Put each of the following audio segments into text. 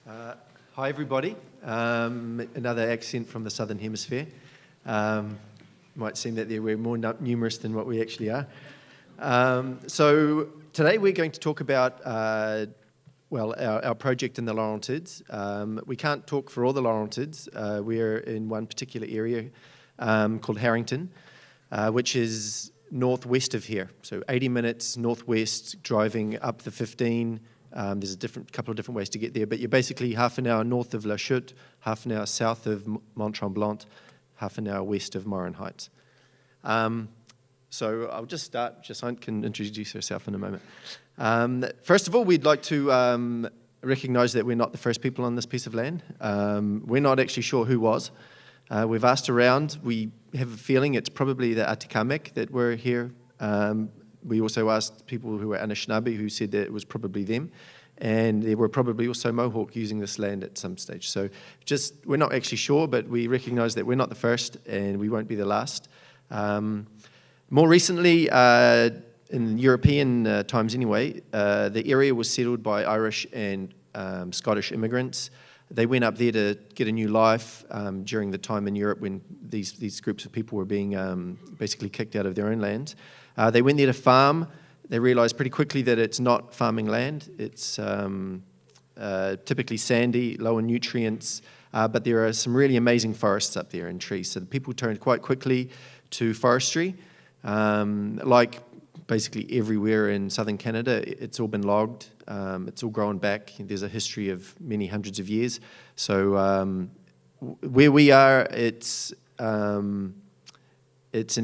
Hi everybody. Another accent from the Southern Hemisphere. Might seem that we're more numerous than what we actually are. So today we're going to talk about our project in the Laurentides. We can't talk for all the Laurentides. We're in one particular area called Harrington, which is northwest of here. So 80 minutes northwest, driving up the 15. There's a couple of different ways to get there, but you're basically half an hour north of La Chute, half an hour south of Mont-Tremblant, half an hour west of Morin Heights. So I'll just start. Jacinthe can introduce herself in a moment. First of all, we'd like to recognize that we're not the first people on this piece of land. We're not actually sure who was. We've asked around. We have a feeling it's probably the Atikamekw that were here. We also asked people who were Anishinaabe who said that it was probably them. And there were probably also Mohawk using this land at some stage. So we're not actually sure, but we recognize that we're not the first and we won't be the last. More recently, in European times anyway, the area was settled by Irish and Scottish immigrants. They went up there to get a new life during the time in Europe when these groups of people were being basically kicked out of their own lands. They went there to farm. They realized pretty quickly that it's not farming land. It's typically sandy, low in nutrients, but there are some really amazing forests up there and trees. So the people turned quite quickly to forestry. Like basically everywhere in southern Canada, it's all been logged. It's all grown back. There's a history of many hundreds of years. So where we are, it's an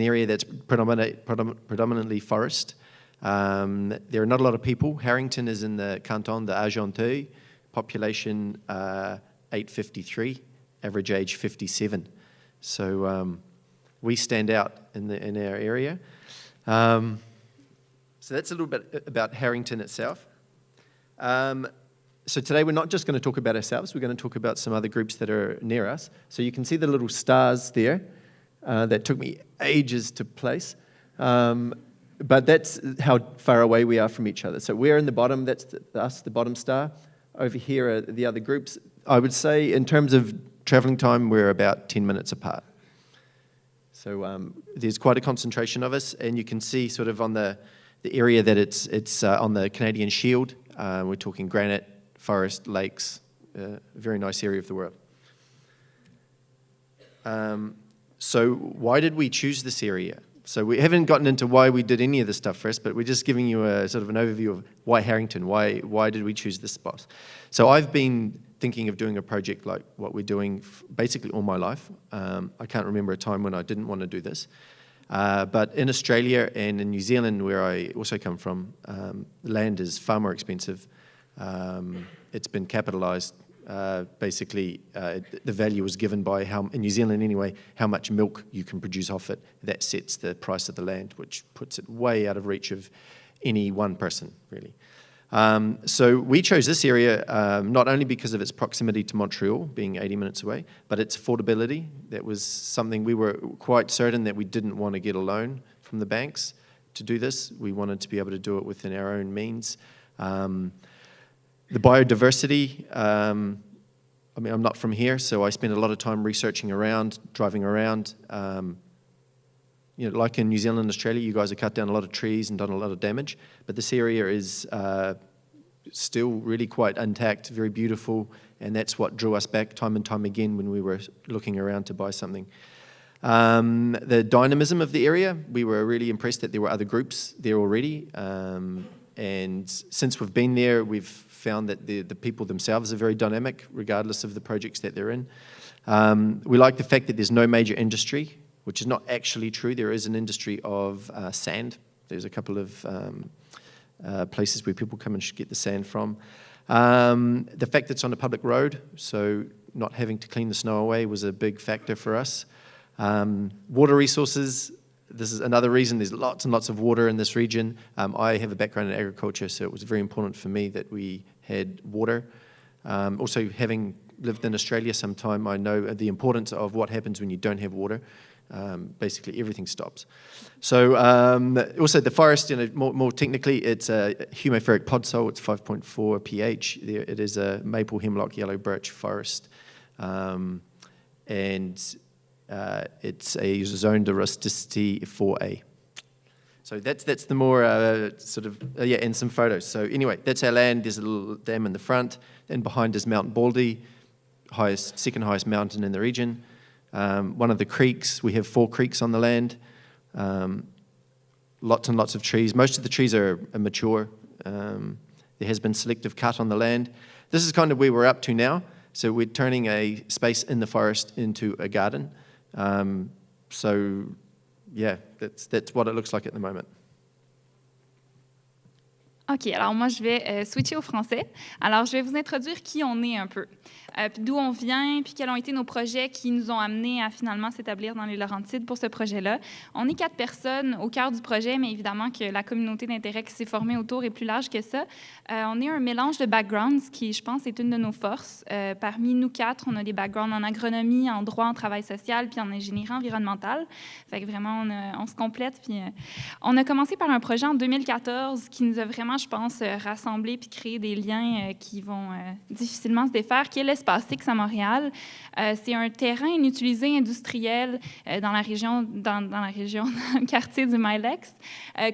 area that's predominantly forest. There are not a lot of people. Harrington is in the canton de Argenteuil, population 853, average age 57. So we stand out in our area. So that's a little bit about Harrington itself. So today we're not just going to talk about ourselves, we're going to talk about some other groups that are near us. So you can see the little stars there. That took me ages to place. But that's how far away we are from each other. So we're in the bottom, that's us, the bottom star. Over here are the other groups. I would say in terms of traveling time, we're about 10 minutes apart. So there's quite a concentration of us, and you can see sort of on the area that it's on the Canadian Shield. We're talking granite, forest, lakes, very nice area of the world. So why did we choose this area? So we haven't gotten into why we did any of this stuff first, but we're just giving you a sort of an overview of why Harrington, why did we choose this spot? So I've been thinking of doing a project like what we're doing basically all my life. I can't remember a time when I didn't want to do this. But in Australia and in New Zealand, where I also come from, land is far more expensive. It's been capitalised. Basically, the value is given by in New Zealand anyway, how much milk you can produce off it. That sets the price of the land, which puts it way out of reach of any one person, really. So we chose this area not only because of its proximity to Montreal, being 80 minutes away, but its affordability. That was something we were quite certain that we didn't want to get a loan from the banks to do this. We wanted to be able to do it within our own means. The biodiversity, I mean, I'm not from here, so I spend a lot of time researching around, driving around. Like in New Zealand and Australia, you guys have cut down a lot of trees and done a lot of damage, but this area is still really quite intact, very beautiful, and that's what drew us back time and time again when we were looking around to buy something. The dynamism of the area, we were really impressed that there were other groups there already. And since we've been there, we've found that the people themselves are very dynamic, regardless of the projects that they're in. We like the fact that there's no major industry, which is not actually true. There is an industry of sand. There's a couple of places where people come and get the sand from. The fact that it's on a public road, so not having to clean the snow away was a big factor for us. Water resources. This is another reason. There's lots and lots of water in this region. I have a background in agriculture, so it was very important for me that we had water. Also, having lived in Australia some time, I know the importance of what happens when you don't have water. Basically, everything stops. So also the forest, more technically, it's a humophoric podsol. It's 5.4 pH. It is a maple, hemlock, yellow birch forest. And it's a zone de rusticity 4A. So that's the more and some photos. So anyway, that's our land. There's a little dam in the front, and behind is Mount Baldy, second highest mountain in the region. One of the creeks, we have 4 creeks on the land. Lots and lots of trees. Most of the trees are mature. There has been selective cut on the land. This is kind of where we're up to now. So we're turning a space in the forest into a garden. That's what it looks like at the moment. OK, alors moi, je vais switcher au français. Alors, je vais vous introduire qui on est un peu, puis d'où on vient, puis quels ont été nos projets qui nous ont amenés à finalement s'établir dans les Laurentides pour ce projet-là. On est 4 personnes au cœur du projet, mais évidemment que la communauté d'intérêt qui s'est formée autour est plus large que ça. On est un mélange de backgrounds qui, je pense, est une de nos forces. Parmi nous 4, on a des backgrounds en agronomie, en droit, en travail social, puis en ingénierie environnementale. Fait que vraiment, on se complète. Puis on a commencé par un projet en 2014 qui nous a vraiment, je pense, rassembler puis créer des liens qui vont difficilement se défaire, qui est l'Espace X à Montréal. C'est un terrain inutilisé industriel dans le quartier du Milex,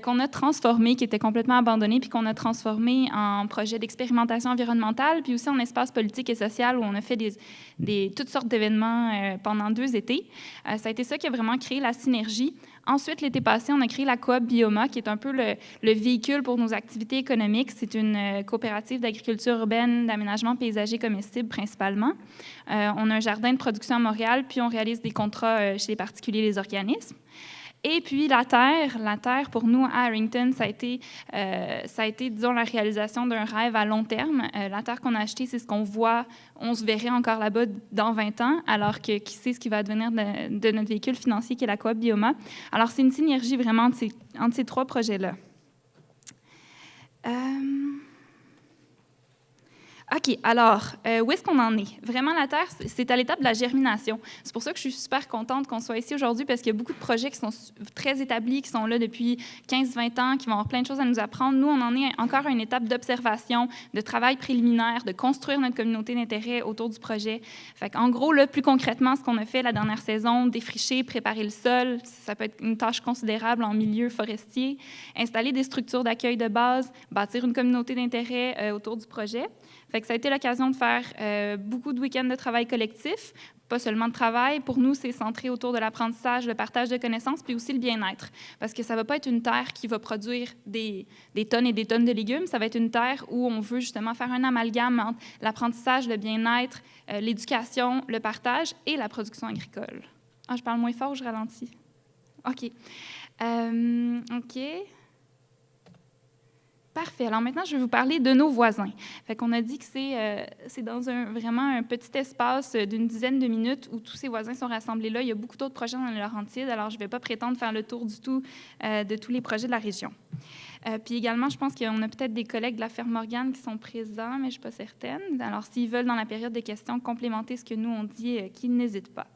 qu'on a transformé, qui était complètement abandonné, puis qu'on a transformé en projet d'expérimentation environnementale, puis aussi en espace politique et social où on a fait toutes sortes d'événements pendant 2 étés. Ça a été ça qui a vraiment créé la synergie. Ensuite, l'été passé, on a créé la coop Bioma, qui est un peu le véhicule pour nos activités économiques. C'est une coopérative d'agriculture urbaine, d'aménagement paysager comestible principalement. On a un jardin de production à Montréal, puis on réalise des contrats chez les particuliers et les organismes. Et puis, la Terre, pour nous, à Harrington, ça a été, disons, la réalisation d'un rêve à long terme. La Terre qu'on a achetée, c'est ce qu'on voit, on se verrait encore là-bas dans 20 ans, alors que qui sait ce qui va advenir de notre véhicule financier qui est la coop Bioma. Alors, c'est une synergie vraiment entre ces 3 projets-là. OK, alors, où est-ce qu'on en est? Vraiment, la Terre, c'est à l'étape de la germination. C'est pour ça que je suis super contente qu'on soit ici aujourd'hui, parce qu'il y a beaucoup de projets qui sont très établis, qui sont là depuis 15-20 ans, qui vont avoir plein de choses à nous apprendre. Nous, on en est encore à une étape d'observation, de travail préliminaire, de construire notre communauté d'intérêt autour du projet. Fait qu'en gros, là, plus concrètement, ce qu'on a fait la dernière saison, défricher, préparer le sol, ça peut être une tâche considérable en milieu forestier, installer des structures d'accueil de base, bâtir une communauté d'intérêt autour du projet. Fait que ça a été l'occasion de faire beaucoup de week-ends de travail collectif, pas seulement de travail. Pour nous, c'est centré autour de l'apprentissage, le partage de connaissances, puis aussi le bien-être. Parce que ça ne va pas être une terre qui va produire des tonnes et des tonnes de légumes. Ça va être une terre où on veut justement faire un amalgame entre l'apprentissage, le bien-être, l'éducation, le partage et la production agricole. Ah, je parle moins fort ou je ralentis? OK. OK. Parfait. Alors maintenant, je vais vous parler de nos voisins. Fait qu'on a dit que c'est dans vraiment un petit espace d'une dizaine de minutes où tous ces voisins sont rassemblés là. Il y a beaucoup d'autres projets dans les Laurentides, alors je ne vais pas prétendre faire le tour du tout de tous les projets de la région. Puis également, je pense qu'on a peut-être des collègues de la ferme Morgane qui sont présents, mais je ne suis pas certaine. Alors, s'ils veulent, dans la période de questions, complémenter ce que nous, on dit, qu'ils n'hésitent pas.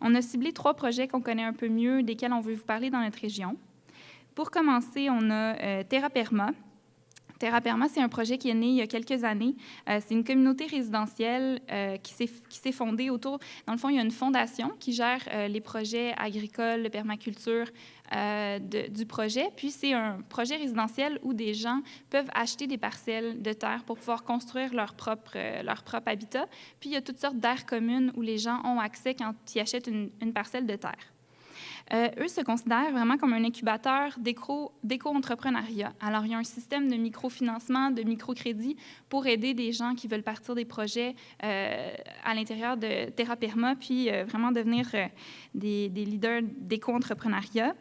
On a ciblé 3 projets qu'on connaît un peu mieux, desquels on veut vous parler dans notre région. Pour commencer, on a Terra Perma. Terra Perma, c'est un projet qui est né il y a quelques années. C'est une communauté résidentielle qui s'est fondée autour... Dans le fond, il y a une fondation qui gère les projets agricoles, de permaculture du projet. Puis, c'est un projet résidentiel où des gens peuvent acheter des parcelles de terre pour pouvoir construire leur propre habitat. Puis, il y a toutes sortes d'aires communes où les gens ont accès quand ils achètent une parcelle de terre. Eux se considèrent vraiment comme un incubateur d'éco-entrepreneuriat. Alors, il y a un système de microfinancement, de microcrédit pour aider des gens qui veulent partir des projets à l'intérieur de Terra Perma, puis vraiment devenir des leaders d'éco-entrepreneuriat.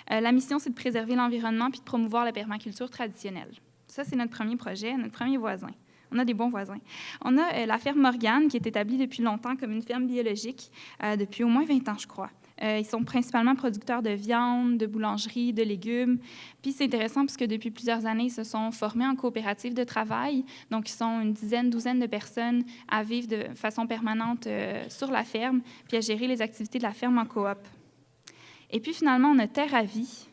La mission, c'est de préserver l'environnement puis de promouvoir la permaculture traditionnelle. Ça, c'est notre premier projet, notre premier voisin. On a des bons voisins. On a la ferme Morgane, qui est établie depuis longtemps comme une ferme biologique, depuis au moins 20 ans, je crois. Ils sont principalement producteurs de viande, de boulangerie, de légumes. Puis c'est intéressant parce que depuis plusieurs années, ils se sont formés en coopérative de travail. Donc, ils sont une douzaine de personnes à vivre de façon permanente sur la ferme, puis à gérer les activités de la ferme en coop. Et puis finalement, on a Terre à vie.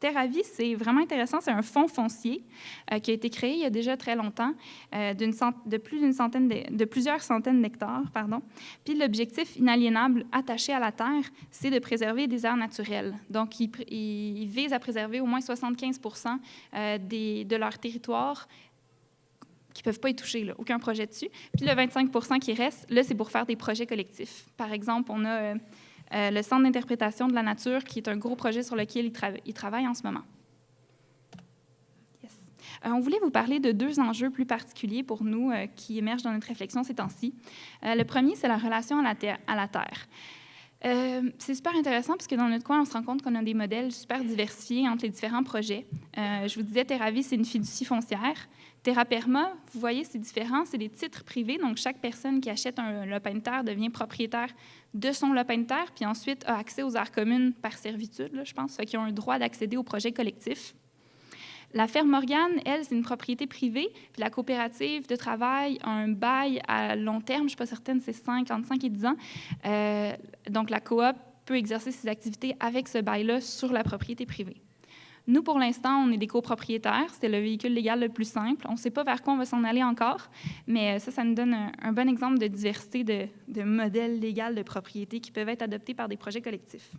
Terre à vie, c'est vraiment intéressant. C'est un fonds foncier qui a été créé il y a déjà très longtemps, de plusieurs centaines d'hectares. Puis l'objectif inaliénable attaché à la terre, c'est de préserver des aires naturelles. Donc, il vise à préserver au moins 75 de leur territoire qui ne peuvent pas y toucher, là, aucun projet dessus. Puis le 25 qui reste, là, c'est pour faire des projets collectifs. Par exemple, on a le Centre d'interprétation de la nature, qui est un gros projet sur lequel ils travaillent en ce moment. Yes. On voulait vous parler de 2 enjeux plus particuliers pour nous qui émergent dans notre réflexion ces temps-ci. Le premier, c'est la relation à la terre. C'est super intéressant parce que dans notre coin, on se rend compte qu'on a des modèles super diversifiés entre les différents projets. Je vous disais, Terre à vie, c'est une fiducie foncière. Terra Perma, vous voyez, c'est différent, c'est des titres privés, donc chaque personne qui achète un lopin de terre devient propriétaire de son lopin de terre, puis ensuite a accès aux aires communes par servitude, là, je pense, fait qu'ils ont un droit d'accéder au projet collectif. La ferme Morgane, elle, c'est une propriété privée, puis la coopérative de travail a un bail à long terme, je ne suis pas certaine, c'est 5, entre 5 et 10 ans. Donc la coop peut exercer ses activités avec ce bail-là sur la propriété privée. Nous, pour l'instant, on est des copropriétaires. C'est le véhicule légal le plus simple. On ne sait pas vers quoi on va s'en aller encore, mais ça nous donne un bon exemple de diversité de modèles légaux de propriété qui peuvent être adoptés par des projets collectifs.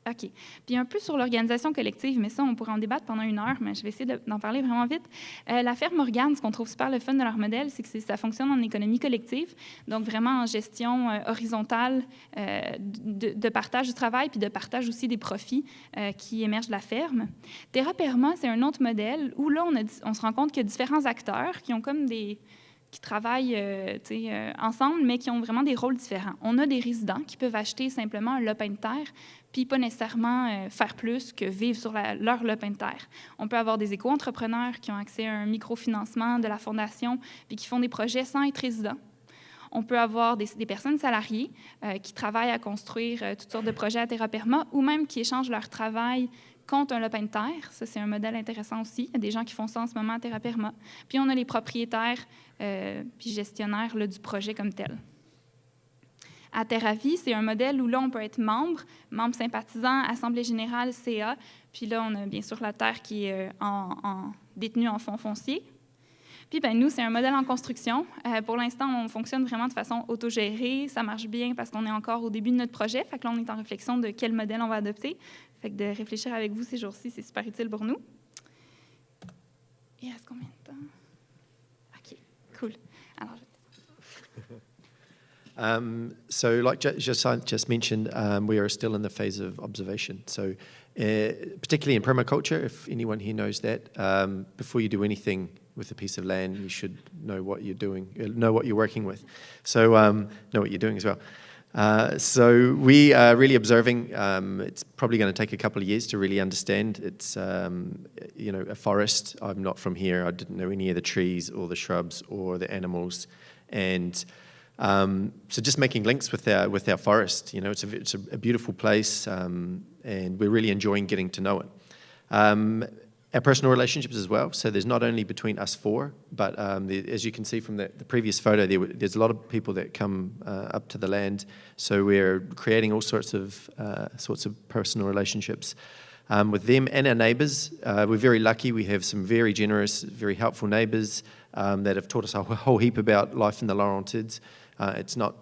OK. Puis un peu sur l'organisation collective, mais ça, on pourrait en débattre pendant 1 heure, mais je vais essayer d'en parler vraiment vite. La ferme Morgane, ce qu'on trouve super le fun de leur modèle, c'est que ça fonctionne en économie collective, donc vraiment en gestion horizontale de partage du travail, puis de partage aussi des profits qui émergent de la ferme. Terra Perma, c'est un autre modèle où là, on se rend compte qu'il y a différents acteurs qui ont comme qui travaillent ensemble, mais qui ont vraiment des rôles différents. On a des résidents qui peuvent acheter simplement un lopin de terre, puis pas nécessairement faire plus que vivre sur leur lopin de terre. On peut avoir des éco-entrepreneurs qui ont accès à un microfinancement de la Fondation, puis qui font des projets sans être résidents. On peut avoir des personnes salariées qui travaillent à construire toutes sortes de projets à Terra Perma, ou même qui échangent leur travail contre un lopin de terre. Ça, c'est un modèle intéressant aussi. Il y a des gens qui font ça en ce moment à Terra Perma. Puis on a les propriétaires puis gestionnaires là, du projet comme tel. À Terre à vie, c'est un modèle où là, on peut être membre sympathisant, Assemblée générale, CA. Puis là, on a bien sûr la terre qui est détenue en fonds fonciers. Puis nous, c'est un modèle en construction. Pour l'instant, on fonctionne vraiment de façon autogérée. Ça marche bien parce qu'on est encore au début de notre projet. Fait que là, on est en réflexion de quel modèle on va adopter. Fait que de réfléchir avec vous ces jours-ci, c'est super utile pour nous. Il reste combien de temps? OK, cool. Alors, So like Jacinthe just mentioned, we are still in the phase of observation. So particularly in permaculture, if anyone here knows that, before you do anything with a piece of land, you should know what you're doing, know what you're working with. So know what you're doing as well. So we are really observing. It's probably going to take a couple of years to really understand. It's a forest. I'm not from here. I didn't know any of the trees or the shrubs or the animals, and so just making links with our forest. It's a beautiful place, and we're really enjoying getting to know it. Our personal relationships as well. So there's not only between us 4, but as you can see from the previous photo, there's a lot of people that come up to the land. So we're creating all sorts of personal relationships with them and our neighbours. We're very lucky. We have some very generous, very helpful neighbours that have taught us a whole heap about life in the Laurentides. It's not,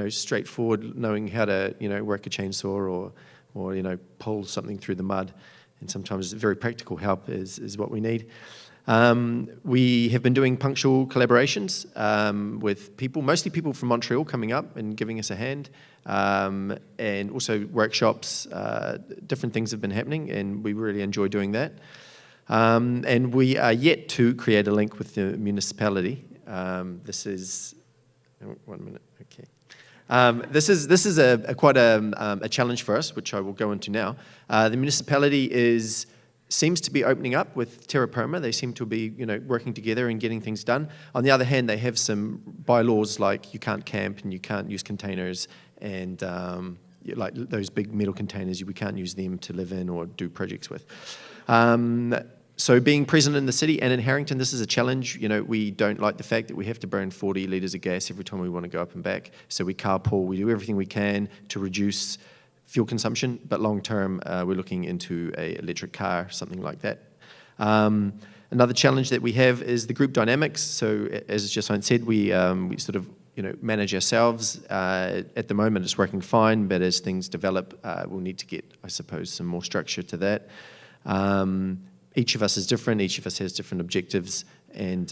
straightforward knowing how to, work a chainsaw or pull something through the mud. And sometimes very practical help is what we need. We have been doing punctual collaborations with people, mostly people from Montreal coming up and giving us a hand, and also workshops. Different things have been happening, and we really enjoy doing that. And we are yet to create a link with the municipality. This is 1 minute. Okay. This is quite a challenge for us, which I will go into now. The municipality seems to be opening up with Terra Perma. They seem to be, working together and getting things done. On the other hand, they have some bylaws like you can't camp and you can't use containers, and like those big metal containers, we can't use them to live in or do projects with. So being present in the city and in Harrington, this is a challenge. We don't like the fact that we have to burn 40 litres of gas every time we want to go up and back. So we carpool. We do everything we can to reduce fuel consumption, but long term, we're looking into an electric car, something like that. Another challenge that we have is the group dynamics. So as Jacinth said, we sort of manage ourselves. At the moment, it's working fine, but as things develop, we'll need to get, I suppose, some more structure to that. Each of us is different. Each of us has different objectives, and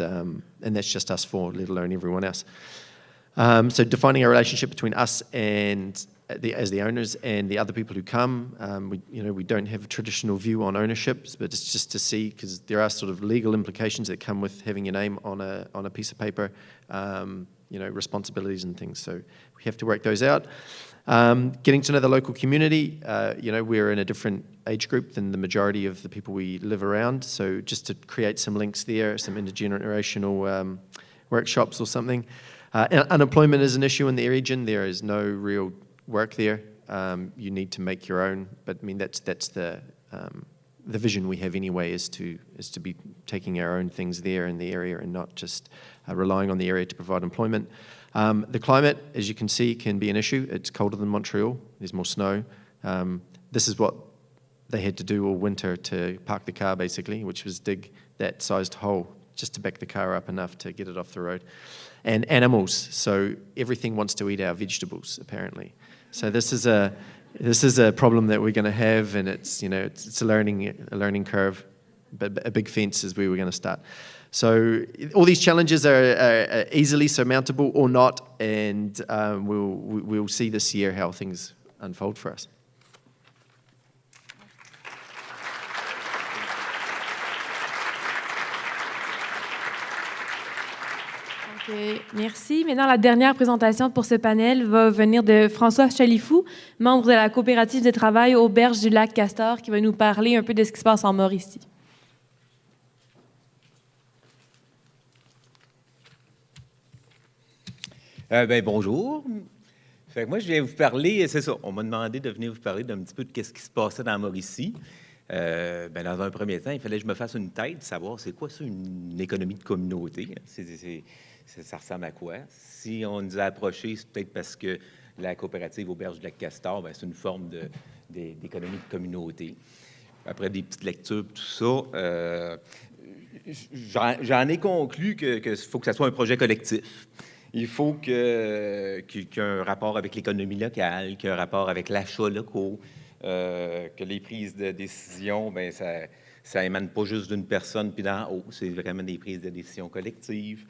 that's just us four, let alone everyone else. So defining a relationship between us and as the owners and the other people who come. We don't have a traditional view on ownership, but it's just to see, because there are sort of legal implications that come with having your name on a piece of paper, responsibilities and things. So we have to work those out. Getting to know the local community. We're in a different age group than the majority of the people we live around. So just to create some links there, some intergenerational workshops or something. Unemployment is an issue in the region. There is no real work there. You need to make your own, but I mean that's the vision we have anyway, is to be taking our own things there in the area and not just relying on the area to provide employment. The climate, as you can see, can be an issue. It's colder than Montreal. There's more snow. This is what they had to do all winter to park the car, basically, which was dig that sized hole just to back the car up enough to get it off the road. And animals, so everything wants to eat our vegetables, apparently. So this is a problem that we're going to have, and it's a learning curve, but a big fence is where we're going to start. So all these challenges are easily surmountable or not, and we'll see this year how things unfold for us. Merci. Maintenant, la dernière présentation pour ce panel va venir de François Chalifou, membre de la coopérative de travail Auberge du Lac Castor, qui va nous parler un peu de ce qui se passe en Mauricie. Bonjour. Fait que moi, je viens vous parler, c'est ça, on m'a demandé de venir vous parler d'un petit peu de ce qui se passait dans Mauricie. Dans un premier temps, il fallait que je me fasse une tête, savoir c'est quoi ça, une économie de communauté. Ça ressemble à quoi? Si on nous a approchés, c'est peut-être parce que la coopérative Auberge du Lac Castor, c'est une forme d'économie de communauté. Après des petites lectures, tout ça, j'en ai conclu qu'il faut que ça soit un projet collectif. Il faut qu'il y ait un rapport avec l'économie locale, qu'il y ait un rapport avec l'achat locaux, que les prises de décision, ça émane pas juste d'une personne puis d'en haut, c'est vraiment des prises de décision collectives,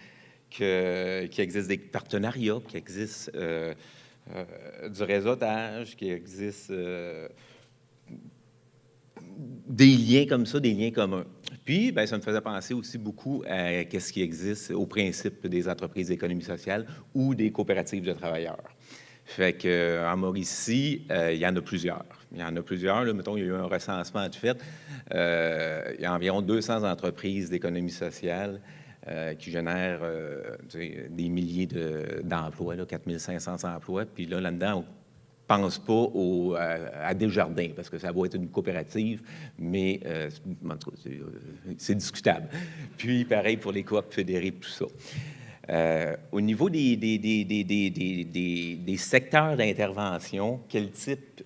qu'il existe des partenariats, qu'il existe du réseautage, qu'il existe des liens comme ça, des liens communs. Puis, ça me faisait penser aussi beaucoup à ce qui existe au principe des entreprises d'économie sociale ou des coopératives de travailleurs. Fait qu'en Mauricie, il y en a plusieurs. Il y en a plusieurs. Là, mettons, il y a eu un recensement de fait. Il y a environ 200 entreprises d'économie sociale qui génèrent des milliers d'emplois, 4500 emplois. Puis là-dedans, on pense pas à Desjardins, parce que ça va être une coopérative, mais c'est discutable. Puis, pareil pour les coops fédérés, tout ça. Au niveau des secteurs d'intervention, quel type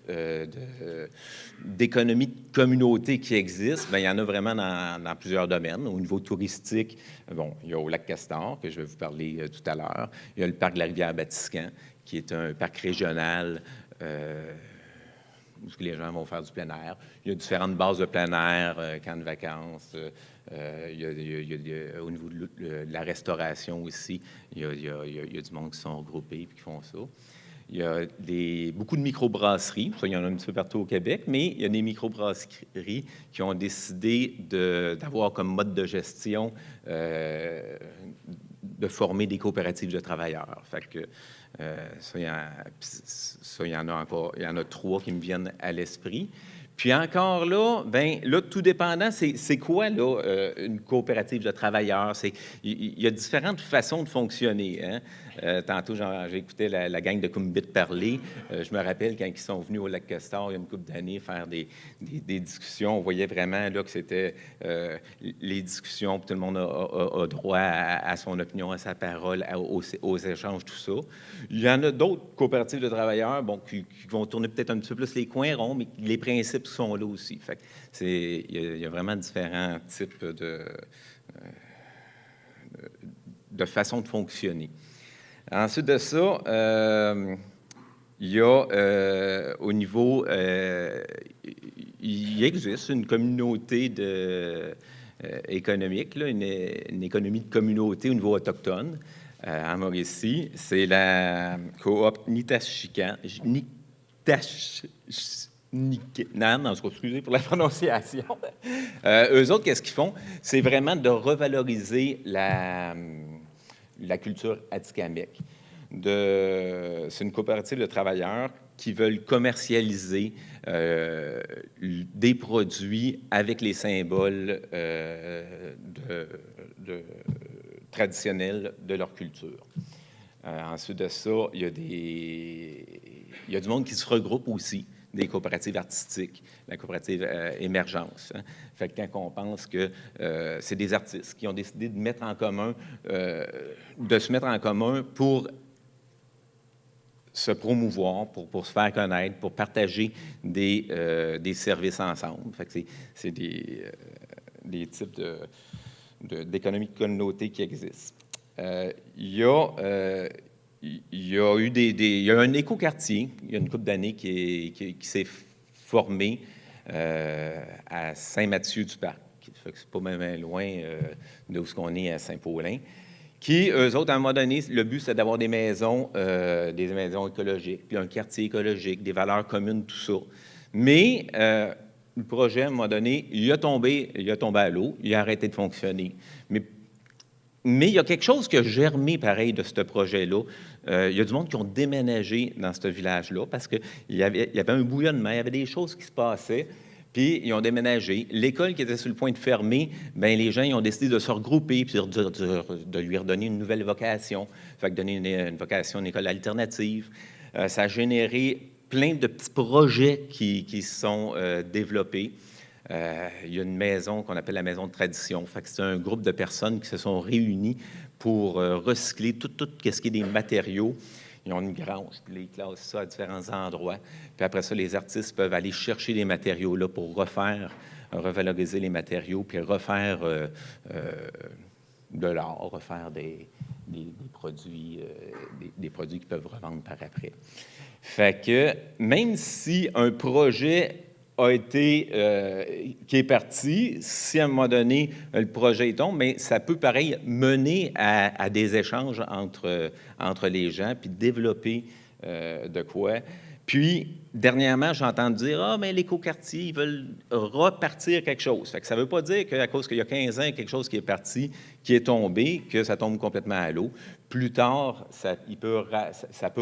d'économie de communauté qui existe? Il y en a vraiment dans plusieurs domaines. Au niveau touristique, il y a au Lac Castor, que je vais vous parler tout à l'heure. Il y a le parc de la Rivière-Batiscan, qui est un parc régional où les gens vont faire du plein air. Il y a différentes bases de plein air, camps de vacances. Il y a, au niveau de la restauration aussi, il y a du monde qui sont regroupés et qui font ça. Il y a beaucoup de microbrasseries. Ça, il y en a un petit peu partout au Québec, mais il y a des microbrasseries qui ont décidé d'avoir comme mode de gestion de former des coopératives de travailleurs. Fait que il y en a 3 qui me viennent à l'esprit. Puis encore là, tout dépendant, c'est quoi là, une coopérative de travailleurs? Il y a différentes façons de fonctionner. Hein? Tantôt, j'ai écouté la gang de Kumbit parler. Je me rappelle quand ils sont venus au lac Castor il y a une couple d'années faire des discussions. On voyait vraiment là, que c'était les discussions, puis tout le monde a droit à son opinion, à sa parole, aux échanges, tout ça. Il y en a d'autres coopératives de travailleurs qui vont tourner peut-être un petit peu plus les coins ronds, mais les principes sont là aussi. Fait que il y a vraiment différents types de façon de fonctionner. Ensuite de ça, il y a au niveau, il existe une communauté économique, là, une économie de communauté au niveau autochtone en Mauricie. C'est la coop Nitachican. Non, excusez pour la prononciation. Eux autres, qu'est-ce qu'ils font? C'est vraiment de revaloriser la culture atikamekw. C'est une coopérative de travailleurs qui veulent commercialiser des produits avec les symboles traditionnels de leur culture. Ensuite de ça, il y a du monde qui se regroupe aussi, des coopératives artistiques, la coopérative Émergence. Hein. Fait que quand on pense que c'est des artistes qui ont décidé de mettre en commun, de se mettre en commun pour se promouvoir, pour se faire connaître, pour partager des services ensemble. Fait que c'est des types d'économie de communauté qui existent. Il y a un écoquartier, il y a une couple d'années, qui s'est formé à Saint-Mathieu-du-Parc. C'est pas même loin d'où on est à Saint-Paulin. Qui, eux autres, à un moment donné, le but, c'est d'avoir des maisons écologiques, puis un quartier écologique, des valeurs communes, tout ça. Mais le projet, à un moment donné, il a tombé à l'eau, il a arrêté de fonctionner. Mais il y a quelque chose qui a germé, pareil, de ce projet-là. Il y a du monde qui ont déménagé dans ce village-là parce qu'il y avait un bouillonnement, il y avait des choses qui se passaient, puis ils ont déménagé. L'école qui était sur le point de fermer, bien, les gens ils ont décidé de se regrouper puis de lui redonner une nouvelle vocation. Fait que donner une vocation, une école alternative. Ça a généré plein de petits projets qui se sont développés. Il y a une maison qu'on appelle la maison de tradition. Fait que c'est un groupe de personnes qui se sont réunies pour recycler tout ce qui est des matériaux. Ils ont une grange, puis ils classent ça à différents endroits. Puis après ça, les artistes peuvent aller chercher les matériaux là pour revaloriser les matériaux, puis refaire de l'art, refaire des produits qu'ils peuvent revendre par après. Fait que même si un projet qui est parti, si à un moment donné, le projet tombe, mais ça peut, pareil, mener à des échanges entre les gens, puis développer de quoi. Puis, dernièrement, j'ai entendu dire « mais l'écoquartier, ils veulent repartir quelque chose. » Fait que ça ne veut pas dire qu'à cause qu'il y a 15 ans, quelque chose qui est parti, qui est tombé, que ça tombe complètement à l'eau. Plus tard, ça peut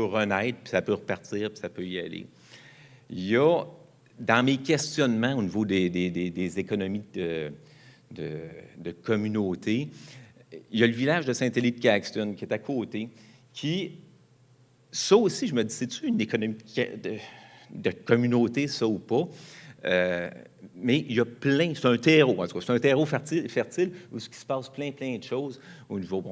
renaître, puis ça peut repartir, puis ça peut y aller. Il y a dans mes questionnements au niveau des économies de communauté, il y a le village de Saint-Élie-de-Caxton qui est à côté, ça aussi, je me dis, c'est-tu une économie de communauté, ça ou pas? Mais il y a plein, c'est un terreau, en tout cas, c'est un terreau fertile où il se passe plein de choses au niveau,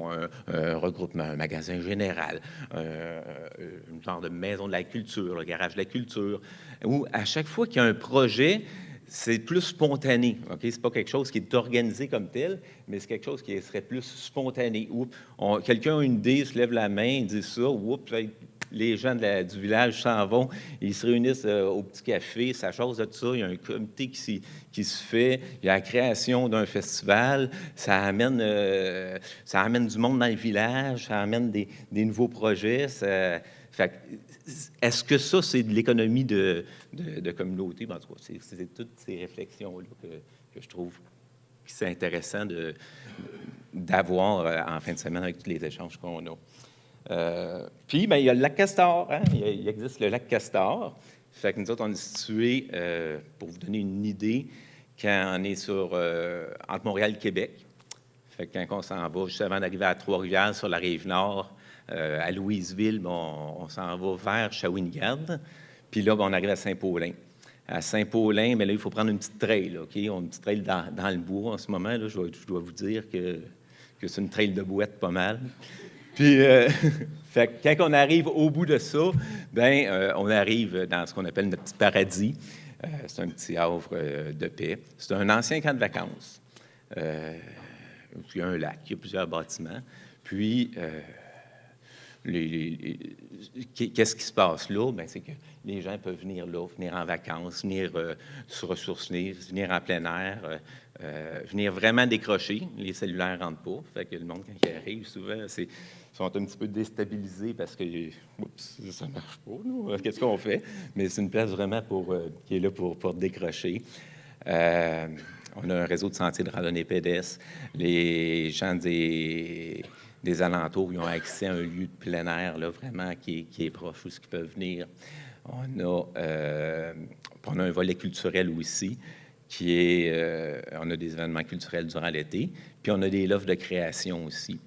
un regroupement, un magasin général, une genre de maison de la culture, le garage de la culture, où à chaque fois qu'il y a un projet, c'est plus spontané. Okay? Ce n'est pas quelque chose qui est organisé comme tel, mais c'est quelque chose qui serait plus spontané. Quelqu'un a une idée, se lève la main, dit ça, les gens du village s'en vont, ils se réunissent au petit café, ça chose de tout ça, il y a un comité qui se fait, il y a la création d'un festival, ça amène du monde dans le village, ça amène des nouveaux projets. Est-ce que ça, c'est de l'économie de communauté? En tout cas, c'est toutes ces réflexions-là que je trouve que c'est intéressant d'avoir en fin de semaine avec tous les échanges qu'on a. Puis, il y a le lac Castor. Hein? Il existe le lac Castor. Fait que nous autres, on est situés, pour vous donner une idée, quand on est entre Montréal et Québec. Fait que quand on s'en va, juste avant d'arriver à Trois-Rivières, sur la rive nord, à Louisville, on s'en va vers Shawinigan. Puis là, on arrive à Saint-Paulin. À Saint-Paulin, mais là, il faut prendre une petite trail, là, OK? On a une petite trail dans le bois en ce moment. Là, je dois vous dire que c'est une trail de bouette pas mal. Puis, fait que quand on arrive au bout de ça, ben, on arrive dans ce qu'on appelle notre petit paradis. C'est un petit havre de paix. C'est un ancien camp de vacances. Il y a un lac, il y a plusieurs bâtiments. Puis, qu'est-ce qui se passe là? Bien, c'est que les gens peuvent venir là, venir en vacances, venir se ressourcer, venir en plein air, venir vraiment décrocher. Les cellulaires ne rentrent pas. Fait que le monde, quand il arrive, souvent, ils sont un petit peu déstabilisés parce que oups, ça ne marche pas. Nous. Qu'est-ce qu'on fait? Mais c'est une place vraiment qui est là pour décrocher. On a un réseau de sentiers de randonnée pédestre. Les gens des alentours, ils ont accès à un lieu de plein air, là, vraiment, qui est proche où ils peuvent venir. On a un volet culturel aussi, on a des événements culturels durant l'été, puis on a des offres de création aussi,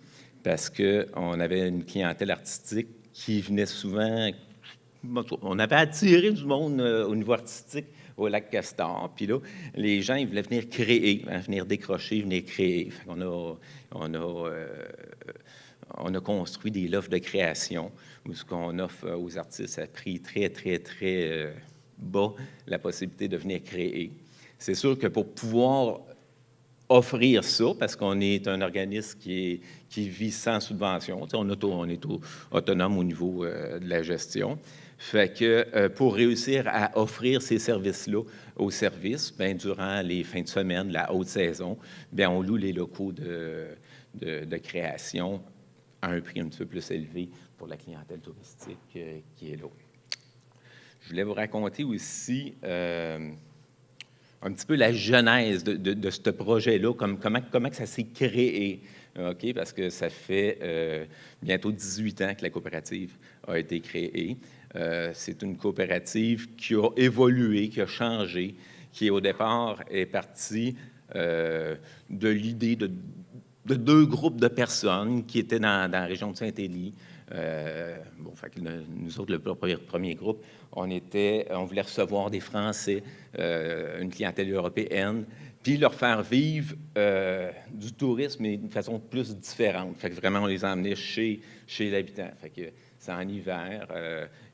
parce qu'on avait une clientèle artistique qui venait souvent... On avait attiré du monde au niveau artistique au lac Castor, puis là, les gens, ils voulaient venir créer, venir décrocher, venir créer. Fait qu'on on a construit des offres de création où ce qu'on offre aux artistes à prix très, très, très bas la possibilité de venir créer. C'est sûr que pour pouvoir offrir ça, parce qu'on est un organisme qui vit sans subvention, on est autonome au niveau de la gestion. Fait que pour réussir à offrir ces services-là aux services, bien, durant les fins de semaine, la haute saison, bien, on loue les locaux de création à un prix un petit peu plus élevé pour la clientèle touristique qui est là. Je voulais vous raconter aussi un petit peu la genèse de ce projet-là, comment que ça s'est créé, OK? Parce que ça fait bientôt 18 ans que la coopérative a été créée. C'est une coopérative qui a évolué, qui a changé, qui au départ est partie de l'idée de deux groupes de personnes qui étaient dans la région de Saint-Élie. Fait que nous autres, le premier groupe, on voulait recevoir des Français, une clientèle européenne, puis leur faire vivre du tourisme, mais d'une façon plus différente. Fait que vraiment, on les emmenait chez l'habitant. Fait que c'est en hiver.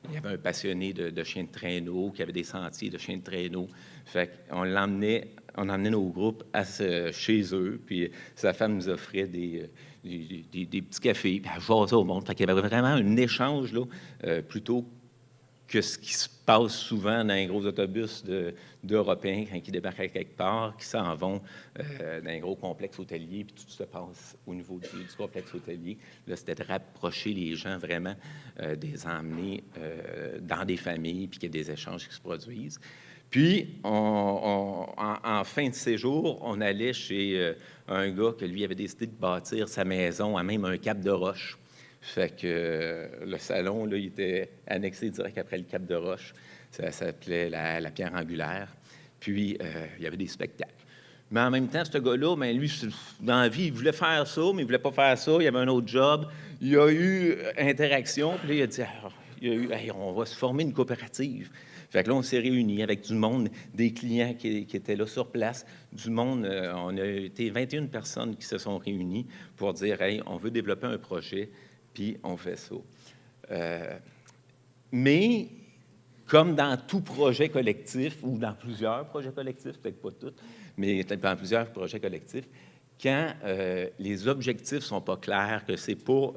Il y avait un passionné de chiens de traîneau, qui avait des sentiers de chiens de traîneau. Fait qu'on on emmenait nos groupes chez eux, puis sa femme nous offrait des petits cafés, puis elle jasait au monde. Fait qu'il y avait vraiment un échange, là, plutôt que ce qui se passe souvent dans un gros autobus d'Européens quand ils débarquent à quelque part, qui s'en vont dans un gros complexe hôtelier, puis tout se passe au niveau du complexe hôtelier. Là, c'était de rapprocher les gens vraiment, des emmener dans des familles, puis qu'il y ait des échanges qui se produisent. Puis, en fin de séjour, on allait chez un gars que lui avait décidé de bâtir sa maison à même un cap de roche. Fait que le salon, là, il était annexé direct après le cap de roche. Ça s'appelait la pierre angulaire. Puis, il y avait des spectacles. Mais en même temps, ce gars-là, bien, lui, dans la vie, il voulait faire ça, mais il ne voulait pas faire ça. Il y avait un autre job. Il y a eu interaction. Puis là, il a dit, hey, on va se former une coopérative. Fait que là, on s'est réunis avec du monde, des clients qui étaient là sur place, du monde. On a été 21 personnes qui se sont réunies pour dire, hey, on veut développer un projet, puis on fait ça. Mais, comme dans tout projet collectif, ou dans plusieurs projets collectifs, peut-être pas tous, mais dans plusieurs projets collectifs, quand les objectifs ne sont pas clairs, que ce n'est pas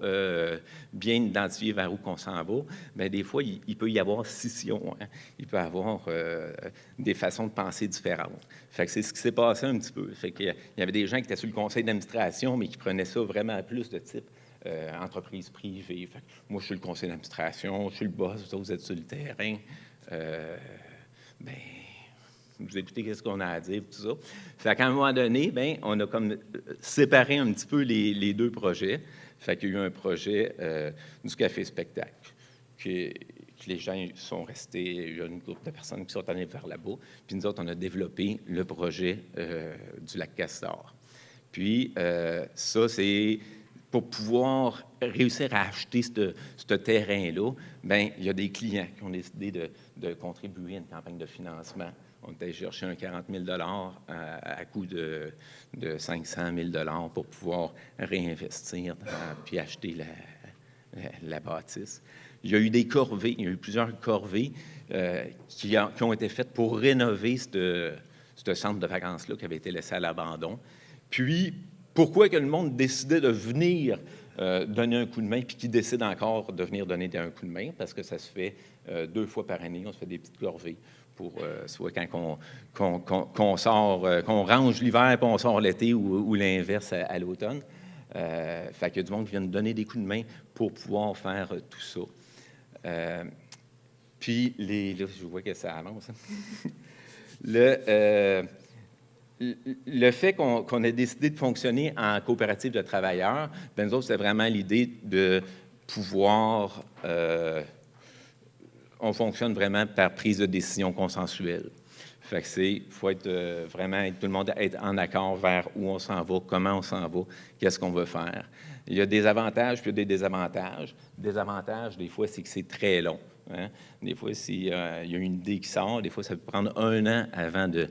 bien identifié vers où qu'on s'en va, bien, des fois, il peut y avoir scission. Hein? Il peut y avoir des façons de penser différentes. Fait que c'est ce qui s'est passé un petit peu. Fait qu'il y avait des gens qui étaient sur le conseil d'administration, mais qui prenaient ça vraiment à plus de type entreprise privée. Fait que moi, je suis le conseil d'administration, je suis le boss, vous êtes sur le terrain. Vous écoutez ce qu'on a à dire, tout ça. Fait qu'à un moment donné, bien, on a comme séparé un petit peu les deux projets. Fait qu'il y a eu un projet du café-spectacle, que les gens sont restés, il y a un groupe de personnes qui sont allées vers là-bas. Puis nous autres, on a développé le projet du lac Castor. Puis ça, c'est pour pouvoir réussir à acheter ce terrain-là, bien, il y a des clients qui ont décidé de contribuer à une campagne de financement. On était chercher un 40 000 à coût de 500 000 pour pouvoir réinvestir puis acheter la bâtisse. Il y a eu des corvées, il y a eu plusieurs corvées qui ont été faites pour rénover ce centre de vacances-là qui avait été laissé à l'abandon. Puis, pourquoi que le monde décidait de venir donner un coup de main, puis qui décide encore de venir donner un coup de main, parce que ça se fait 2 fois par année, on se fait des petites corvées pour soit quand qu'on sort, qu'on range l'hiver, puis on sort l'été, ou l'inverse à l'automne. Fait qu'il y a du monde qui vient nous donner des coups de main pour pouvoir faire tout ça. Puis, là, je vois que ça avance. Le fait qu'on ait décidé de fonctionner en coopérative de travailleurs, bien, nous autres, c'est vraiment l'idée de pouvoir... on fonctionne vraiment par prise de décision consensuelle. Fait que faut être vraiment, tout le monde être en accord vers où on s'en va, comment on s'en va, qu'est-ce qu'on veut faire. Il y a des avantages puis il y a des désavantages. Des avantages, des fois, c'est que c'est très long. Hein? Des fois, s'il y a une idée qui sort, des fois, ça peut prendre 1 an avant de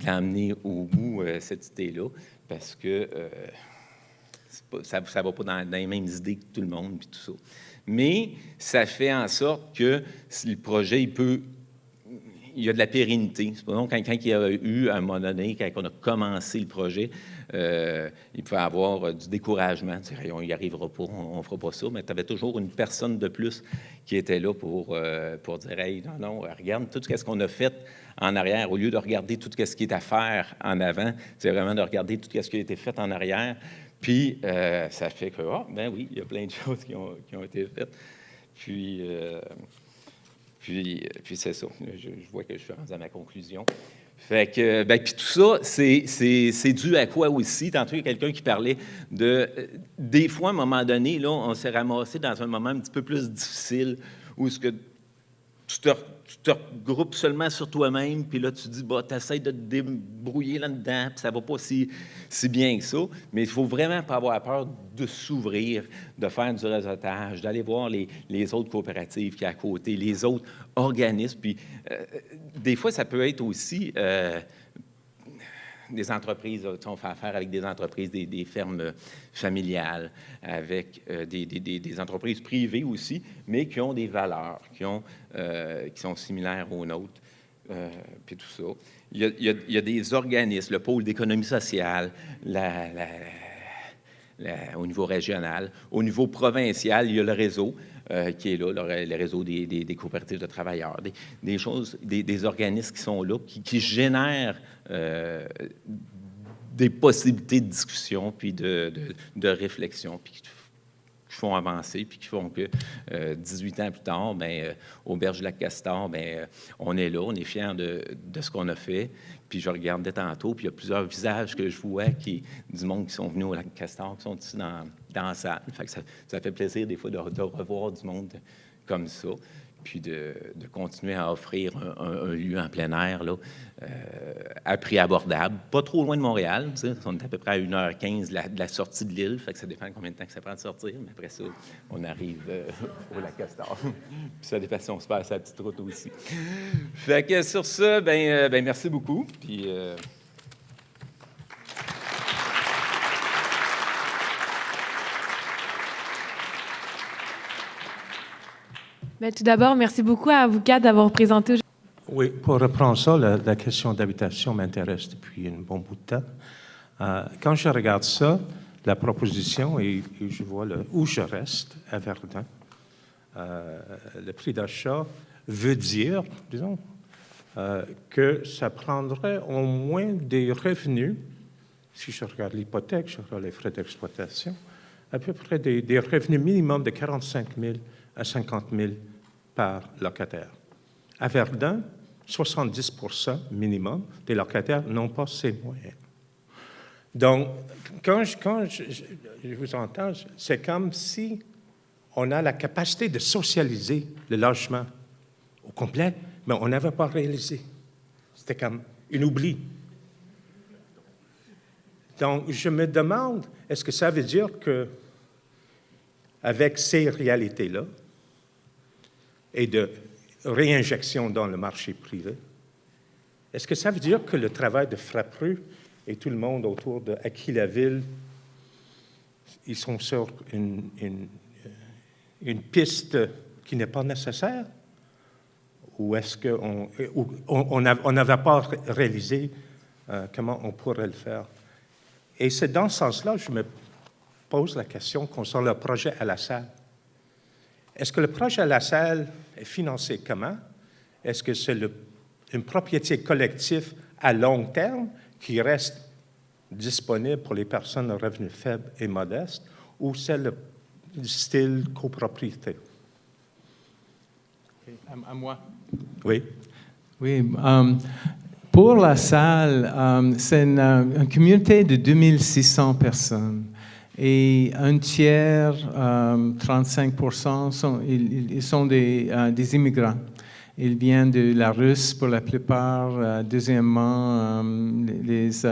l'amener au bout, cette idée-là, parce que ça ne va pas dans les mêmes idées que tout le monde, puis tout ça. Mais ça fait en sorte que si le projet, il y a de la pérennité. C'est pour ça, quand il y a eu, à un moment donné, quand on a commencé le projet, il pouvait y avoir du découragement. On n'y arrivera pas, on ne fera pas ça. Mais tu avais toujours une personne de plus qui était là pour dire « Hey, non, regarde tout ce qu'on a fait en arrière. » Au lieu de regarder tout ce qui est à faire en avant, c'est vraiment de regarder tout ce qui a été fait en arrière. Puis, ça fait que, ben oui, il y a plein de choses qui ont été faites. Puis c'est ça. Je vois que je suis rendu à ma conclusion. Fait que, puis tout ça, c'est dû à quoi aussi? Tantôt, il y a quelqu'un qui parlait des fois, à un moment donné, là, on s'est ramassé dans un moment un petit peu plus difficile où ce que tu te regroupes seulement sur toi-même, puis là, tu dis, tu essaies de te débrouiller là-dedans, puis ça va pas si bien que ça. Mais il faut vraiment pas avoir peur de s'ouvrir, de faire du réseautage, d'aller voir les autres coopératives qui sont à côté, les autres organismes. Puis, des fois, ça peut être aussi des entreprises, on fait affaire avec des entreprises, des fermes familiales, avec des entreprises privées aussi, mais qui ont des valeurs, qui sont similaires aux nôtres, puis tout ça. Il y a des organismes, le pôle d'économie sociale, au niveau régional. Au niveau provincial, il y a le réseau qui est là, le réseau des coopératives de travailleurs, des choses, des organismes qui sont là, qui génèrent des possibilités de discussion, puis de réflexion, puis qui font avancer, puis qui font que 18 ans plus tard, au Berge du Lac-Castor, on est là, on est fiers de ce qu'on a fait. Puis je regardais tantôt, puis il y a plusieurs visages que je vois du monde qui sont venus au Lac-Castor, qui sont ici dans la salle. Fait que ça fait plaisir des fois de revoir du monde comme ça, puis de continuer à offrir un lieu en plein air là, à prix abordable, pas trop loin de Montréal. On est à peu près à 1h15 de la sortie de l'île, fait que ça dépend combien de temps que ça prend de sortir, mais après ça, on arrive au Lac-Castor. Puis ça dépend si on se passe à la petite route aussi. Fait que sur ça, merci beaucoup. Puis, Tout d'abord, merci beaucoup à vous quatre d'avoir présenté aujourd'hui. Oui, pour reprendre ça, la question d'habitation m'intéresse depuis un bon bout de temps. Quand je regarde ça, la proposition, et je vois où je reste, à Verdun, le prix d'achat veut dire, disons, que ça prendrait au moins des revenus, si je regarde l'hypothèque, je regarde les frais d'exploitation, à peu près des revenus minimum de 45 000 à 50 000 par locataire. À Verdun, 70 % minimum des locataires n'ont pas ces moyens. Donc, quand je vous entends, c'est comme si on a la capacité de socialiser le logement au complet, mais on n'avait pas réalisé. C'était comme un oubli. Donc, je me demande, est-ce que ça veut dire que, avec ces réalités-là et de réinjection dans le marché privé, est-ce que ça veut dire que le travail de Frappru et tout le monde autour de Aquila-Ville, ils sont sur une piste qui n'est pas nécessaire? Ou est-ce qu'on n'avait pas réalisé comment on pourrait le faire? Et c'est dans ce sens-là que je me pose la question concernant le projet à la salle. Est-ce que le projet à la salle est financé comment? Est-ce que c'est une propriété collective à long terme qui reste disponible pour les personnes à revenus faibles et modestes, ou c'est le style copropriété? À moi. Oui. Oui. Pour la salle, c'est une communauté de 2600 personnes. Et un tiers, 35%, ils sont des immigrants. Ils viennent de la Russie pour la plupart. Deuxièmement, les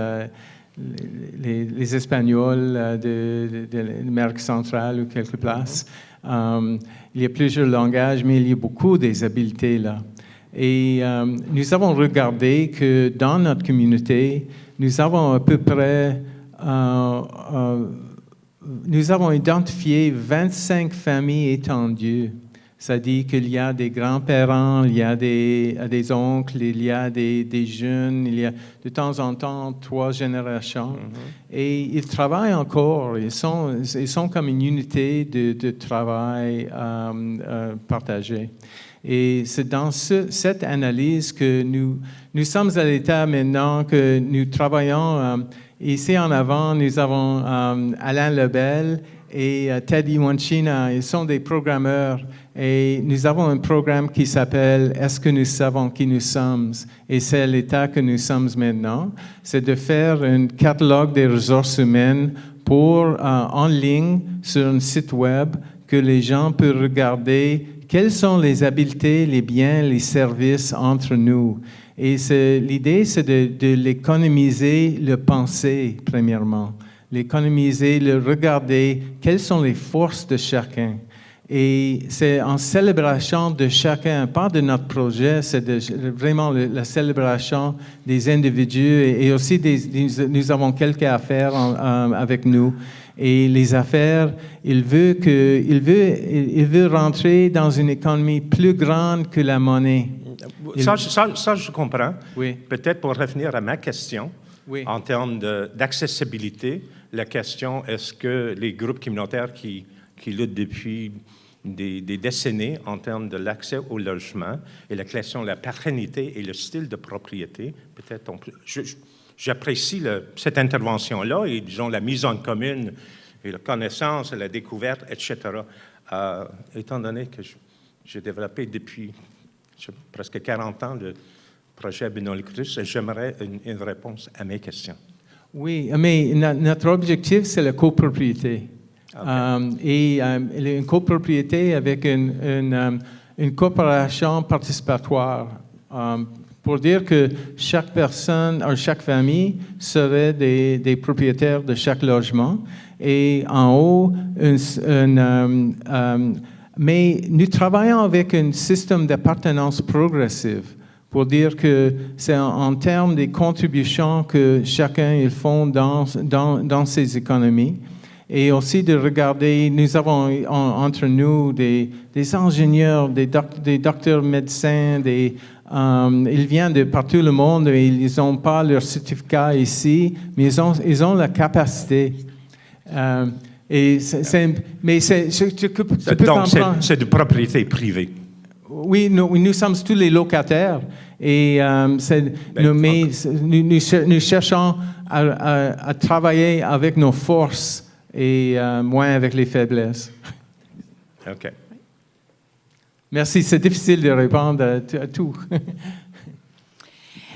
Espagnols de l'Amérique centrale ou quelque place. Il y a plusieurs langages, mais il y a beaucoup des habiletés là. Et nous avons regardé que dans notre communauté, nous avons à peu près, nous avons identifié 25 familles étendues. C'est-à-dire qu'il y a des grands-parents, il y a des oncles, il y a des jeunes, il y a de temps en temps 3 générations. Et ils travaillent encore, ils sont comme une unité de travail partagée. Et c'est dans cette analyse que nous sommes à l'état maintenant que nous travaillons. Ici en avant, nous avons Alain Lebel et Teddy Wanchina. Ils sont des programmeurs. Et nous avons un programme qui s'appelle « Est-ce que nous savons qui nous sommes ?» Et c'est l'état que nous sommes maintenant. C'est de faire un catalogue des ressources humaines en ligne sur un site web que les gens peuvent regarder quelles sont les habiletés, les biens, les services entre nous. Et l'idée, c'est de l'économiser, le penser, premièrement. L'économiser, le regarder, quelles sont les forces de chacun. Et c'est en célébration de chacun, pas de notre projet, c'est vraiment la célébration des individus et aussi nous avons quelques affaires avec nous. Et les affaires, il veut rentrer dans une économie plus grande que la monnaie. Ça, je comprends. Oui. Peut-être pour revenir à ma question, Oui. en termes d'accessibilité, la question, est-ce que les groupes communautaires qui luttent depuis des décennies en termes de l'accès au logement et la question de la pérennité et le style de propriété, peut-être j'apprécie cette intervention-là et, disons, la mise en commune et la connaissance, la découverte, etc. Étant donné que j'ai développé depuis presque 40 ans le projet Benoît-Lucrus, j'aimerais une réponse à mes questions. Oui, mais notre objectif, c'est la copropriété. Okay. Et une copropriété avec une coopération participatoire. Pour dire que chaque personne, ou chaque famille serait des propriétaires de chaque logement. Et en haut, mais nous travaillons avec un système d'appartenance progressive pour dire que c'est en termes des contributions que chacun ils font dans ces économies. Et aussi de regarder, nous avons entre nous des ingénieurs, des docteurs médecins, ils viennent de partout le monde et ils n'ont pas leur certificat ici, mais ils ont la capacité. Donc, c'est de propriété privée. Oui, nous sommes tous les locataires et nous cherchons à travailler avec nos forces et moins avec les faiblesses. OK. Merci, c'est difficile de répondre à tout.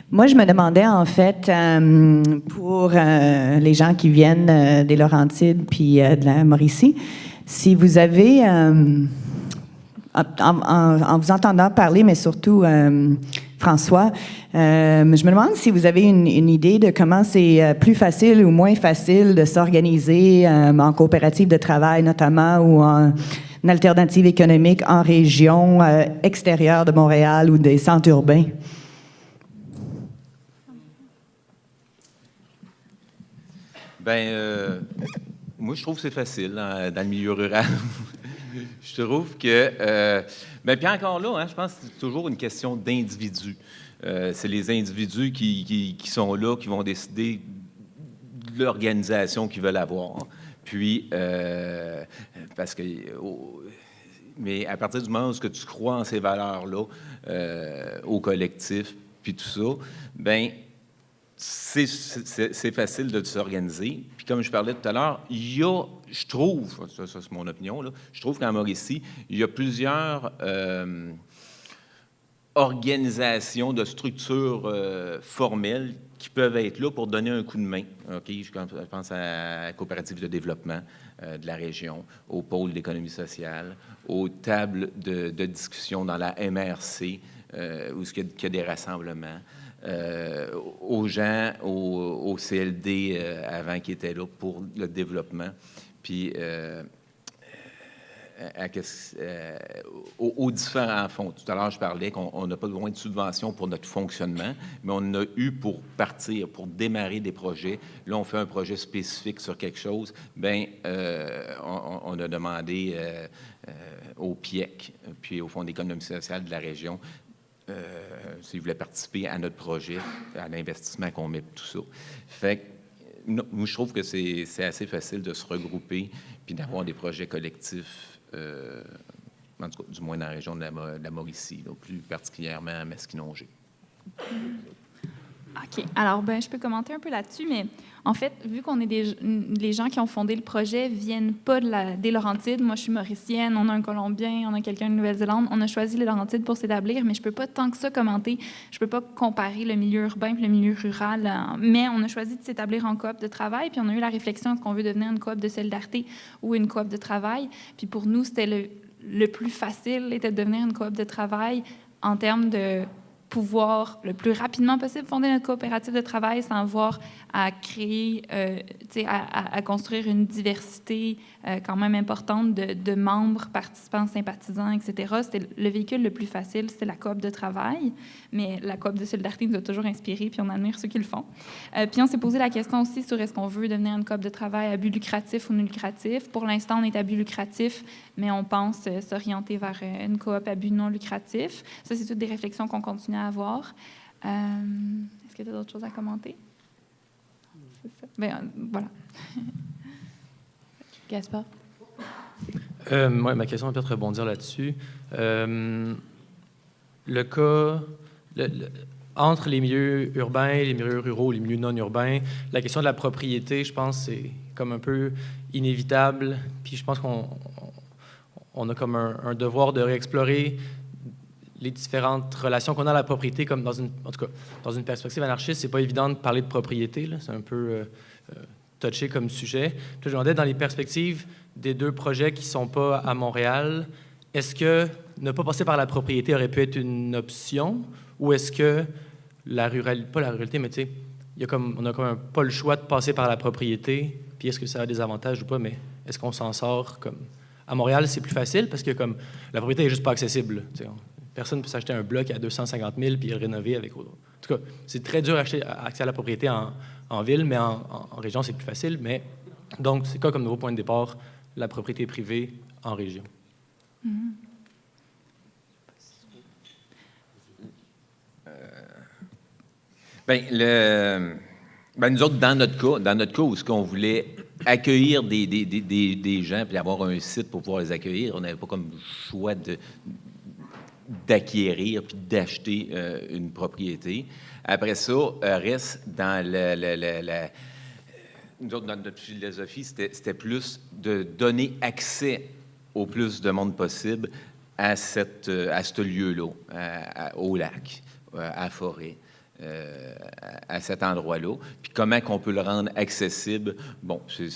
Moi, je me demandais, en fait, pour les gens qui viennent des Laurentides puis de la Mauricie, si vous avez, en vous entendant parler, mais surtout François. Je me demande si vous avez une idée de comment c'est plus facile ou moins facile de s'organiser en coopérative de travail notamment ou en alternative économique en région extérieure de Montréal ou des centres urbains. Moi, je trouve que c'est facile dans le milieu rural. Je trouve que... puis encore là, je pense que c'est toujours une question d'individus. C'est les individus qui sont là, qui vont décider de l'organisation qu'ils veulent avoir. Puis, parce que... mais à partir du moment où tu crois en ces valeurs-là, au collectif, puis tout ça, bien... C'est facile de s'organiser. Puis comme je parlais tout à l'heure, il y a, je trouve, ça c'est mon opinion, là, je trouve qu'en Mauricie, il y a plusieurs organisations de structures formelles qui peuvent être là pour donner un coup de main. Okay? Je pense à la coopérative de développement de la région, au pôle d'économie sociale, aux tables de discussion dans la MRC, où il y a des rassemblements. Aux gens, au CLD avant qui étaient là pour le développement, puis aux différents fonds. Tout à l'heure, je parlais qu'on n'a pas besoin de subventions pour notre fonctionnement, mais on en a eu pour partir, pour démarrer des projets. Là, on fait un projet spécifique sur quelque chose. Bien, on a demandé au PIEC, puis au Fonds d'économie sociale de la région, s'ils voulaient participer à notre projet, à l'investissement qu'on met, tout ça. Fait que, moi, je trouve que c'est assez facile de se regrouper puis d'avoir des projets collectifs, en tout cas, du moins dans la région de la Mauricie, là, plus particulièrement à Masquinongé. OK. Alors, je peux commenter un peu là-dessus, mais en fait, vu qu'on est les gens qui ont fondé le projet viennent pas des Laurentides. Moi, je suis mauricienne, on a un Colombien, on a quelqu'un de Nouvelle-Zélande. On a choisi les Laurentides pour s'établir, mais je peux pas tant que ça commenter. Je peux pas comparer le milieu urbain et le milieu rural. Mais on a choisi de s'établir en coop de travail, puis on a eu la réflexion, est-ce qu'on veut devenir une coop de solidarité ou une coop de travail? Puis pour nous, c'était le plus facile, était de devenir une coop de travail en termes de pouvoir le plus rapidement possible fonder notre coopérative de travail sans avoir à créer, à construire une diversité quand même importante de membres, participants, sympathisants, etc. C'était le véhicule le plus facile, c'était la coop de travail, mais la coop de solidarité nous a toujours inspirés, puis on admire ceux qui le font. Puis on s'est posé la question aussi sur est-ce qu'on veut devenir une coop de travail à but lucratif ou non lucratif. Pour l'instant, on est à but lucratif, mais on pense s'orienter vers une coop à but non lucratif. Ça, c'est toutes des réflexions qu'on continue à avoir. Est-ce qu'il y a d'autres choses à commenter? C'est ça. Voilà. Gaspard? Ma question va peut-être rebondir là-dessus. Le cas, entre les milieux urbains, les milieux ruraux, les milieux non urbains, la question de la propriété, je pense, c'est comme un peu inévitable. Puis je pense qu'on a comme un devoir de réexplorer les différentes relations qu'on a à la propriété, comme en tout cas, dans une perspective anarchiste, c'est pas évident de parler de propriété, là, c'est un peu touché comme sujet. Puis je me demandais, dans les perspectives des deux projets qui sont pas à Montréal, est-ce que ne pas passer par la propriété aurait pu être une option, ou est-ce que pas la ruralité, mais tu sais, on a comme pas le choix de passer par la propriété, puis est-ce que ça a des avantages ou pas, mais est-ce qu'on s'en sort comme... À Montréal, c'est plus facile parce que comme la propriété est juste pas accessible, tu sais, personne ne peut s'acheter un bloc à 250 000 puis le rénover avec autre. En tout cas, c'est très dur d'acheter accès à la propriété en ville, mais en région, c'est plus facile. Mais donc, c'est quoi comme nouveau point de départ, la propriété privée en région? Nous autres, dans notre cas où ce qu'on voulait accueillir des gens puis avoir un site pour pouvoir les accueillir, on n'avait pas comme choix d'acquérir puis d'acheter une propriété. Après ça, reste dans nous autres, dans notre philosophie, c'était plus de donner accès au plus de monde possible à ce lieu-là, au lac, à la forêt. à cet endroit-là. Puis comment qu'on peut le rendre accessible? Bon, c'est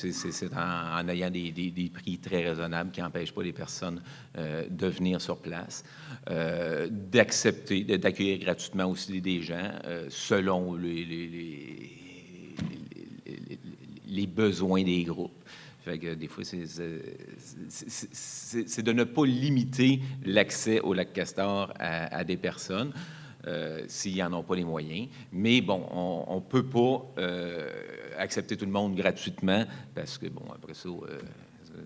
en ayant des prix très raisonnables qui n'empêchent pas les personnes de venir sur place, d'accueillir gratuitement aussi des gens selon les besoins des groupes. Fait que des fois, c'est de ne pas limiter l'accès au lac Castor à des personnes. S'ils n'en ont pas les moyens. Mais bon, on ne peut pas accepter tout le monde gratuitement parce que, bon, après ça,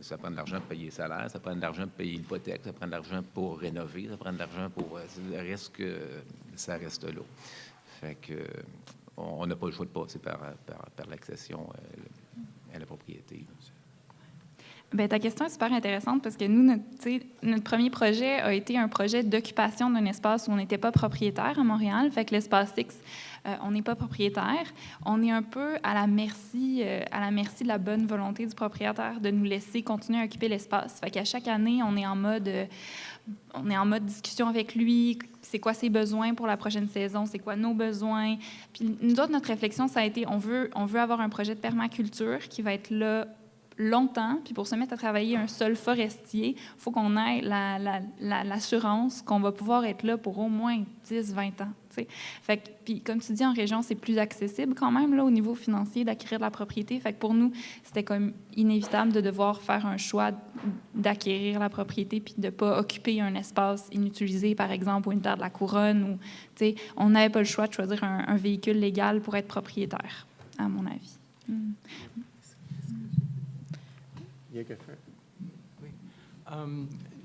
ça prend de l'argent pour payer les salaires, ça prend de l'argent pour payer l'hypothèque, ça prend de l'argent pour rénover, ça prend de l'argent pour... ça reste là. Fait que on n'a pas le choix de passer par l'accession à la propriété. Bien, ta question est super intéressante parce que nous, notre premier projet a été un projet d'occupation d'un espace où on n'était pas propriétaire à Montréal. Fait que l'espace X, on n'est pas propriétaire. On est un peu à la merci de la bonne volonté du propriétaire de nous laisser continuer à occuper l'espace. Fait qu'à chaque année, on est en mode discussion avec lui. C'est quoi ses besoins pour la prochaine saison? C'est quoi nos besoins? Puis nous autres, notre réflexion, ça a été, on veut avoir un projet de permaculture qui va être là longtemps, puis pour se mettre à travailler un sol forestier, il faut qu'on ait l'assurance qu'on va pouvoir être là pour au moins 10-20 ans. T'sais. Fait que, puis comme tu dis, en région, c'est plus accessible quand même là, au niveau financier d'acquérir de la propriété. Fait que pour nous, c'était comme inévitable de devoir faire un choix d'acquérir la propriété puis de ne pas occuper un espace inutilisé, par exemple, ou une terre de la couronne. On n'avait pas le choix de choisir un véhicule légal pour être propriétaire, à mon avis.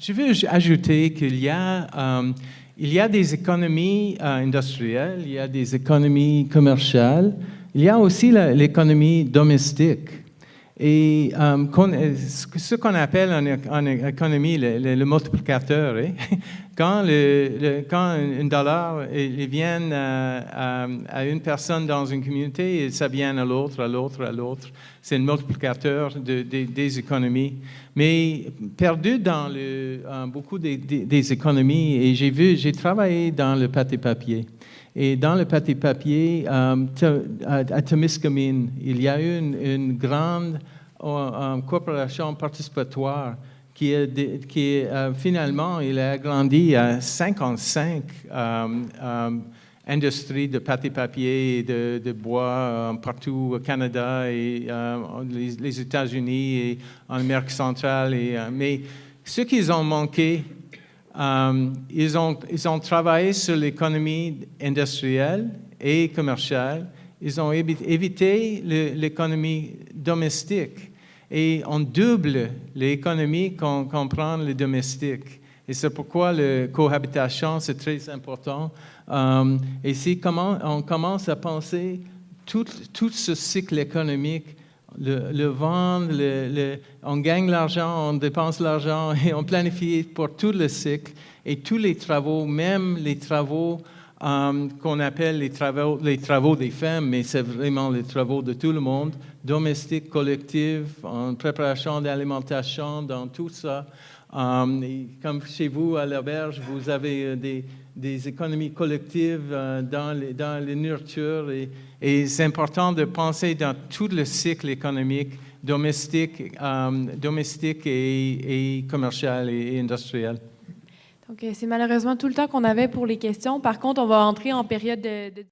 Je veux ajouter qu'il y a des économies industrielles, il y a des économies commerciales, il y a aussi l'économie domestique. Et ce qu'on appelle en économie le multiplicateur, quand un dollar il vient à une personne dans une communauté, et ça vient à l'autre, à l'autre, à l'autre, c'est un multiplicateur des économies. Mais perdu dans beaucoup des économies, et j'ai travaillé dans le pâte et papier. Et dans le pâte et papier, à Témiscamingue, il y a eu une grande corporation participatoire qui finalement, il a agrandi à 55 industries de pâte et papier et de bois partout au Canada et les États-Unis et en Amérique centrale. Mais ce qu'ils ont manqué, ils ont travaillé sur l'économie industrielle et commerciale. Ils ont évité l'économie domestique. Et on double l'économie quand on prend le domestique. Et c'est pourquoi la cohabitation, c'est très important. Et c'est comment on commence à penser tout ce cycle économique, le vendre, on gagne l'argent, on dépense l'argent et on planifie pour tout le cycle. Et tous les travaux, même les travaux qu'on appelle les travaux des femmes, mais c'est vraiment les travaux de tout le monde, domestiques, collectifs, en préparation d'alimentation, dans tout ça. Et comme chez vous, à l'auberge, vous avez des économies collectives dans les nourritures. Et c'est important de penser dans tout le cycle économique, domestique et commercial et industriel. Donc, c'est malheureusement tout le temps qu'on avait pour les questions. Par contre, on va entrer en période de